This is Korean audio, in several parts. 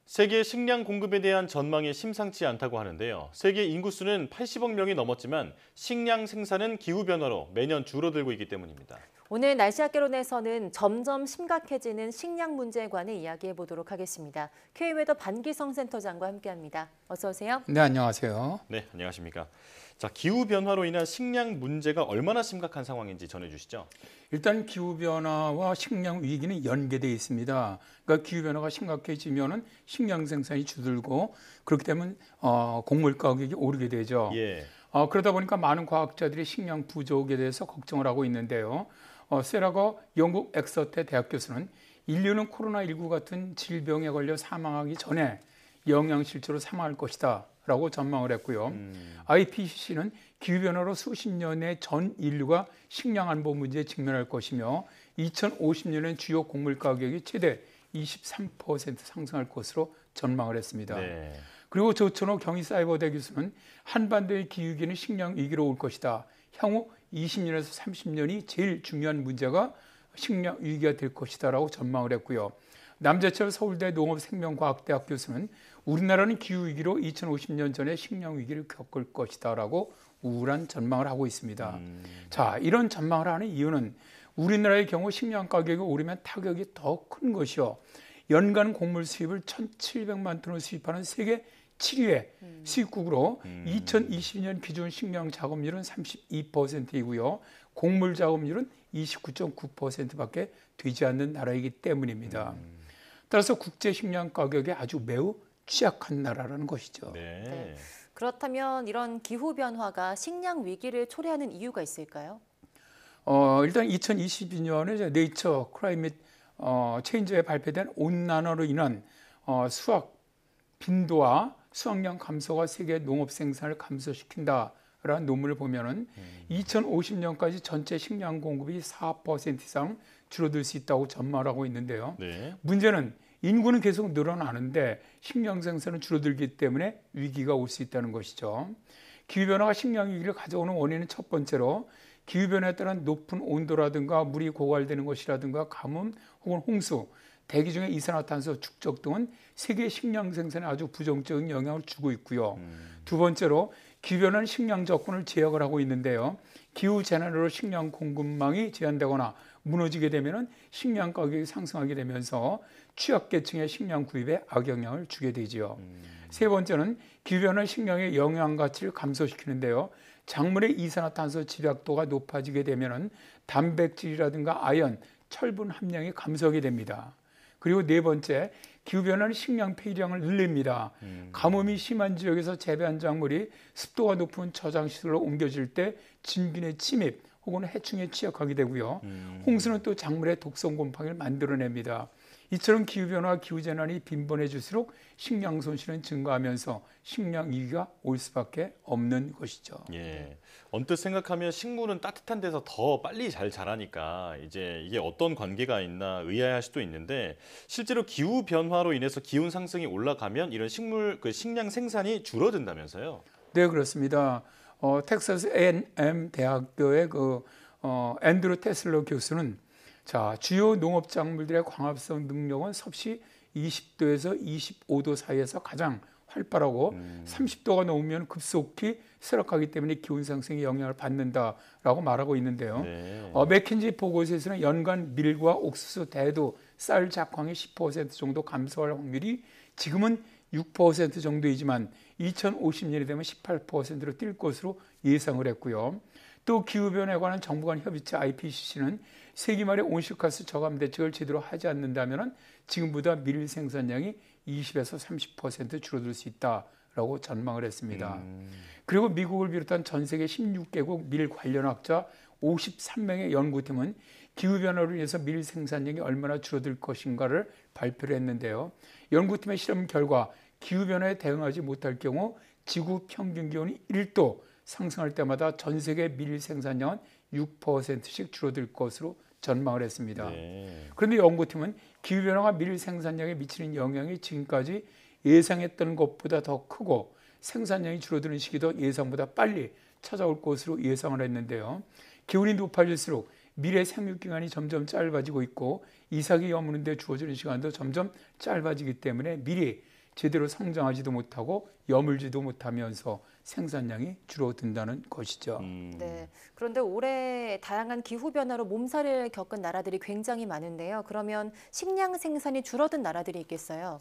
세계 식량 공급에 대한 전망이 심상치 않다고 하는데요. 세계 인구수는 80억 명이 넘었지만 식량 생산은 기후변화로 매년 줄어들고 있기 때문입니다. 오늘 날씨 학개론에서는 점점 심각해지는 식량 문제에 관해 이야기해 보도록 하겠습니다. K웨더 반기성 센터장과 함께합니다. 어서 오세요. 네, 안녕하세요. 네, 안녕하십니까. 자, 기후변화로 인한 식량 문제가 얼마나 심각한 상황인지 전해주시죠. 일단 기후변화와 식량 위기는 연계되어 있습니다. 그러니까 기후변화가 심각해지면 식량 생산이 줄어들고 그렇게 되면 곡물 가격이 오르게 되죠. 예. 그러다 보니까 많은 과학자들이 식량 부족에 대해서 걱정을 하고 있는데요. 세라거 영국 엑서테 대학 교수는 인류는 코로나19 같은 질병에 걸려 사망하기 전에 영양실조로 사망할 것이다 라고 전망을 했고요. IPCC는 기후변화로 수십 년의 전 인류가 식량 안보 문제에 직면할 것이며 2050년엔 주요 곡물 가격이 최대 23% 상승할 것으로 전망을 했습니다. 네. 그리고 조천호 경희사이버대 교수는 한반도의 기후위기는 식량 위기로 올 것이다. 향후 20년에서 30년이 제일 중요한 문제가 식량 위기가 될 것이다 라고 전망을 했고요. 남재철 서울대 농업생명과학대학 교수는 우리나라는 기후위기로 2050년 전에 식량 위기를 겪을 것이다 라고 우울한 전망을 하고 있습니다. 자, 이런 전망을 하는 이유는 우리나라의 경우 식량 가격이 오르면 타격이 더 큰 것이요. 연간 곡물 수입을 1,700만 톤을 수입하는 세계 7위의 수입국으로 2022년 기준 식량 작업률은 32%이고요. 곡물 작업률은 29.9%밖에 되지 않는 나라이기 때문입니다. 따라서 국제 식량 가격에 아주 매우 취약한 나라라는 것이죠. 네. 네. 그렇다면 이런 기후변화가 식량 위기를 초래하는 이유가 있을까요? 일단 2022년에 네이처 클라이밋 체인저에 발표된 온난화로 인한 수확 빈도와 수확량 감소가 세계 농업 생산을 감소시킨다라는 논문을 보면은 2050년까지 전체 식량 공급이 4% 이상 줄어들 수 있다고 전망하고 있는데요. 네. 문제는 인구는 계속 늘어나는데 식량 생산은 줄어들기 때문에 위기가 올 수 있다는 것이죠. 기후변화가 식량 위기를 가져오는 원인은 첫 번째로 기후변화에 따른 높은 온도라든가 물이 고갈되는 것이라든가 가뭄 혹은 홍수, 대기 중의 이산화탄소 축적 등은 세계 식량 생산에 아주 부정적인 영향을 주고 있고요. 두 번째로 기후변화는 식량 접근을 제약을 하고 있는데요. 기후재난으로 식량 공급망이 제한되거나 무너지게 되면 식량 가격이 상승하게 되면서 취약계층의 식량 구입에 악영향을 주게 되지요. 세 번째는 기후변화는 식량의 영양 가치를 감소시키는데요. 작물의 이산화탄소 집약도가 높아지게 되면 단백질이라든가 아연, 철분 함량이 감소하게 됩니다. 그리고 네 번째, 기후변화는 식량 폐기량을 늘립니다. 가뭄이 심한 지역에서 재배한 작물이 습도가 높은 저장시설로 옮겨질 때 진균의 침입 혹은 해충에 취약하게 되고요. 홍수는 또 작물의 독성 곰팡이를 만들어냅니다. 이처럼 기후변화와 기후재난이 빈번해질수록 식량 손실은 증가하면서 식량 위기가 올 수밖에 없는 것이죠. 예. 언뜻 생각하면 식물은 따뜻한 데서 더 빨리 잘 자라니까 이제 이게 어떤 관계가 있나 의아해할 수도 있는데 실제로 기후 변화로 인해서 기온 상승이 올라가면 이런 식량 생산이 줄어든다면서요? 네, 그렇습니다. 텍사스 A&M 대학교의 앤드루 테슬러 교수는 주요 농업 작물들의 광합성 능력은 섭씨 20도에서 25도 사이에서 가장 활발하고 30도가 넘으면 급속히 쇠락하기 때문에 기온 상승에 영향을 받는다라고 말하고 있는데요. 네. 맥킨지 보고서에서는 연간 밀과 옥수수, 대두, 쌀 작황이 10% 정도 감소할 확률이 지금은 6% 정도이지만 2050년이 되면 18%로 뛸 것으로 예상을 했고요. 또 기후변화에 관한 정부 간 협의체 IPCC는 세기 말에 온실가스 저감 대책을 제대로 하지 않는다면 지금보다 밀 생산량이 20에서 30% 줄어들 수 있다라고 전망을 했습니다. 그리고 미국을 비롯한 전 세계 16개국 밀 관련 학자 53명의 연구팀은 기후변화로 인해서 밀 생산량이 얼마나 줄어들 것인가를 발표를 했는데요. 연구팀의 실험 결과 기후변화에 대응하지 못할 경우 지구 평균 기온이 1도 상승할 때마다 전 세계 밀 생산량은 6%씩 줄어들 것으로 전망을 했습니다. 네. 그런데 연구팀은 기후변화가 밀 생산량에 미치는 영향이 지금까지 예상했던 것보다 더 크고 생산량이 줄어드는 시기도 예상보다 빨리 찾아올 것으로 예상을 했는데요. 기온이 높아질수록 밀의 생육기간이 점점 짧아지고 있고 이삭이 여무는 데 주어지는 시간도 점점 짧아지기 때문에 밀이 제대로 성장하지도 못하고 여물지도 못하면서 생산량이 줄어든다는 것이죠. 네. 그런데 올해 다양한 기후 변화로 몸살을 겪은 나라들이 굉장히 많은데요. 그러면 식량 생산이 줄어든 나라들이 있겠어요?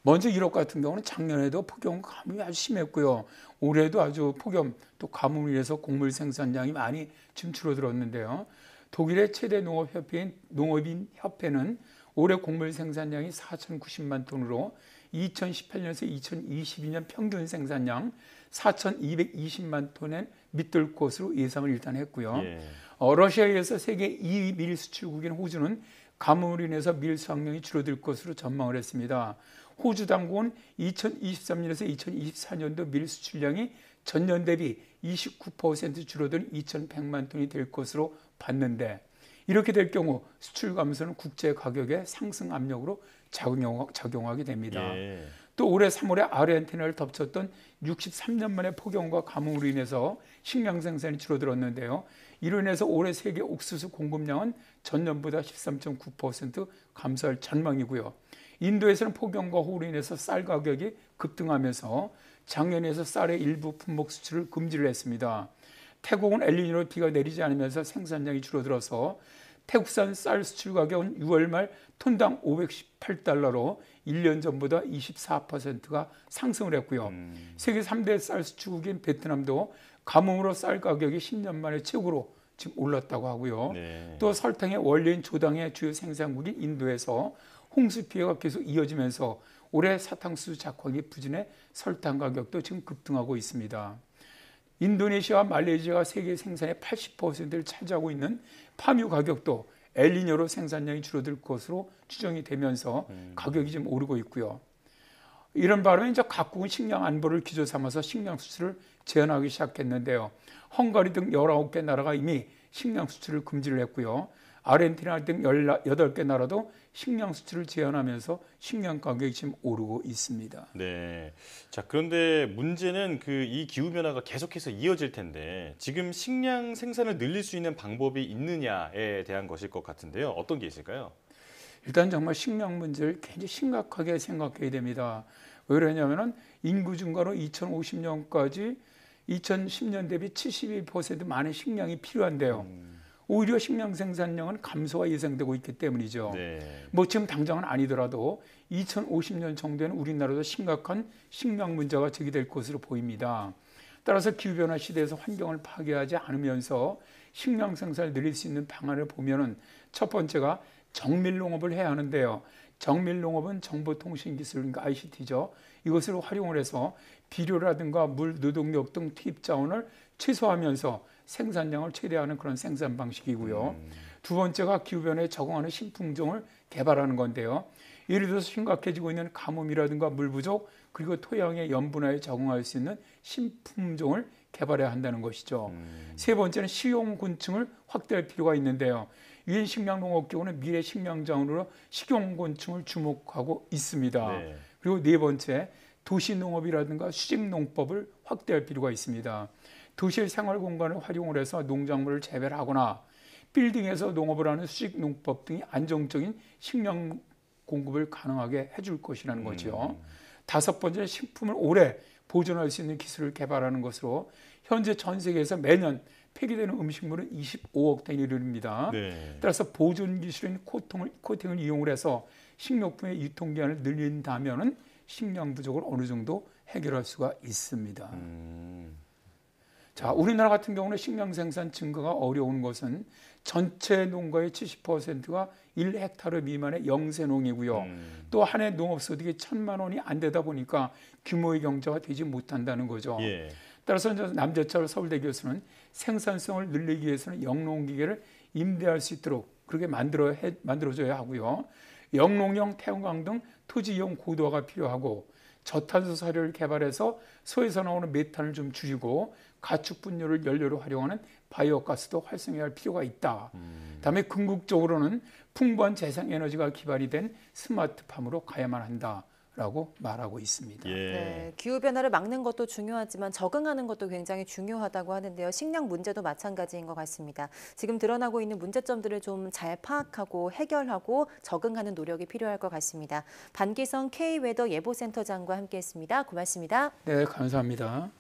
먼저 유럽 같은 경우는 작년에도 폭염 가뭄이 아주 심했고요. 올해도 아주 폭염 또 가뭄으로 인해서 곡물 생산량이 많이 좀 줄어들었는데요. 독일의 최대 농업인 협회는 올해 곡물 생산량이 4,090만 톤으로 2018년에서 2022년 평균 생산량 4,220만 톤에 밑들 것으로 예상을 일단 했고요. 예. 러시아에 이어서 세계 2위 밀 수출국인 호주는 가뭄으로 인해서 밀 수확량이 줄어들 것으로 전망을 했습니다. 호주 당국은 2023년에서 2024년도 밀 수출량이 전년 대비 29% 줄어든 2,100만 톤이 될 것으로 봤는데, 이렇게 될 경우 수출 감소는 국제 가격의 상승 압력으로 작용하게 됩니다. 예. 또 올해 3월에 아르헨티나를 덮쳤던 63년 만의 폭염과 가뭄으로 인해서 식량 생산이 줄어들었는데요. 이로 인해서 올해 세계 옥수수 공급량은 전년보다 13.9% 감소할 전망이고요. 인도에서는 폭염과 호우로 인해서 쌀 가격이 급등하면서 작년에서 쌀의 일부 품목 수출을 금지를 했습니다. 태국은 엘니뇨로 비가 내리지 않으면서 생산량이 줄어들어서 태국산 쌀 수출 가격은 6월 말 톤당 518달러로 1년 전보다 24%가 상승을 했고요. 세계 3대 쌀 수출국인 베트남도 가뭄으로 쌀 가격이 10년 만에 최고로 지금 올랐다고 하고요. 네. 또 설탕의 원료인 조당의 주요 생산국인 인도에서 홍수 피해가 계속 이어지면서 올해 사탕수수 작황이 부진해 설탕 가격도 지금 급등하고 있습니다. 인도네시아와 말레이시아가 세계 생산의 80%를 차지하고 있는 파묘 가격도 엘니뇨로 생산량이 줄어들 것으로 추정이 되면서 가격이 좀 오르고 있고요. 이런 바람에 이제 각국은 식량 안보를 기조 삼아서 식량 수출을 제한하기 시작했는데요. 헝가리 등 19개 나라가 이미 식량 수출을 금지를 했고요. 아르헨티나 등 18개 나라도 식량 수출을 제한하면서 식량 가격이 지금 오르고 있습니다. 네. 자, 그런데 문제는 이 기후 변화가 계속해서 이어질 텐데 지금 식량 생산을 늘릴 수 있는 방법이 있느냐에 대한 것일 것 같은데요. 어떤 게 있을까요? 일단 정말 식량 문제를 굉장히 심각하게 생각해야 됩니다. 왜 그러냐면은 인구 증가로 2050년까지 2010년 대비 72% 많은 식량이 필요한데요. 오히려 식량 생산량은 감소가 예상되고 있기 때문이죠. 네. 뭐 지금 당장은 아니더라도 2050년 정도에는 우리나라도 심각한 식량 문제가 제기될 것으로 보입니다. 따라서 기후변화 시대에서 환경을 파괴하지 않으면서 식량 생산을 늘릴 수 있는 방안을 보면은 첫 번째가 정밀농업을 해야 하는데요. 정밀농업은 정보통신기술, 그러니까 ICT죠. 이것을 활용을 해서 비료라든가 물, 노동력 등 투입 자원을 최소화하면서 생산량을 최대화하는 그런 생산 방식이고요. 두 번째가 기후변화에 적응하는 신품종을 개발하는 건데요. 예를 들어서 심각해지고 있는 가뭄이라든가 물 부족, 그리고 토양의 염분화에 적응할 수 있는 신품종을 개발해야 한다는 것이죠. 세 번째는 식용곤충을 확대할 필요가 있는데요. 유엔 식량농업기구는 미래 식량자원으로 식용곤충을 주목하고 있습니다. 네. 그리고 네 번째, 도시농업이라든가 수직농법을 확대할 필요가 있습니다. 도시의 생활공간을 활용을 해서 농작물을 재배하거나 빌딩에서 농업을 하는 수직농법 등이 안정적인 식량 공급을 가능하게 해줄 것이라는 거죠. 다섯 번째는 식품을 오래 보존할 수 있는 기술을 개발하는 것으로 현재 전 세계에서 매년 폐기되는 음식물은 25억 단위에 이릅니다. 네. 따라서 보존 기술인 코팅을 이용을 해서 식료품의 유통기한을 늘린다면 식량 부족을 어느 정도 해결할 수가 있습니다. 자, 우리나라 같은 경우는 식량 생산 증가가 어려운 것은 전체 농가의 70%가 1헥타르 미만의 영세농이고요. 또 한 해 농업소득이 1,000만 원이 안 되다 보니까 규모의 경제가 되지 못한다는 거죠. 예. 따라서 남재철 서울대 교수는 생산성을 늘리기 위해서는 영농기계를 임대할 수 있도록 그렇게 만들어줘야 하고요. 영농형 태양광 등 토지 이용 고도화가 필요하고 저탄소 사료를 개발해서 소에서 나오는 메탄을 좀 줄이고 가축 분뇨를 연료로 활용하는 바이오가스도 활성화할 필요가 있다. 다음에 궁극적으로는 풍부한 재생에너지가 기반이 된 스마트팜으로 가야만 한다. 라고 말하고 있습니다. 예. 네, 기후 변화를 막는 것도 중요하지만 적응하는 것도 굉장히 중요하다고 하는데요. 식량 문제도 마찬가지인 것 같습니다. 지금 드러나고 있는 문제점들을 좀 잘 파악하고 해결하고 적응하는 노력이 필요할 것 같습니다. 반기성 K웨더 예보센터장과 함께했습니다. 고맙습니다. 네, 감사합니다.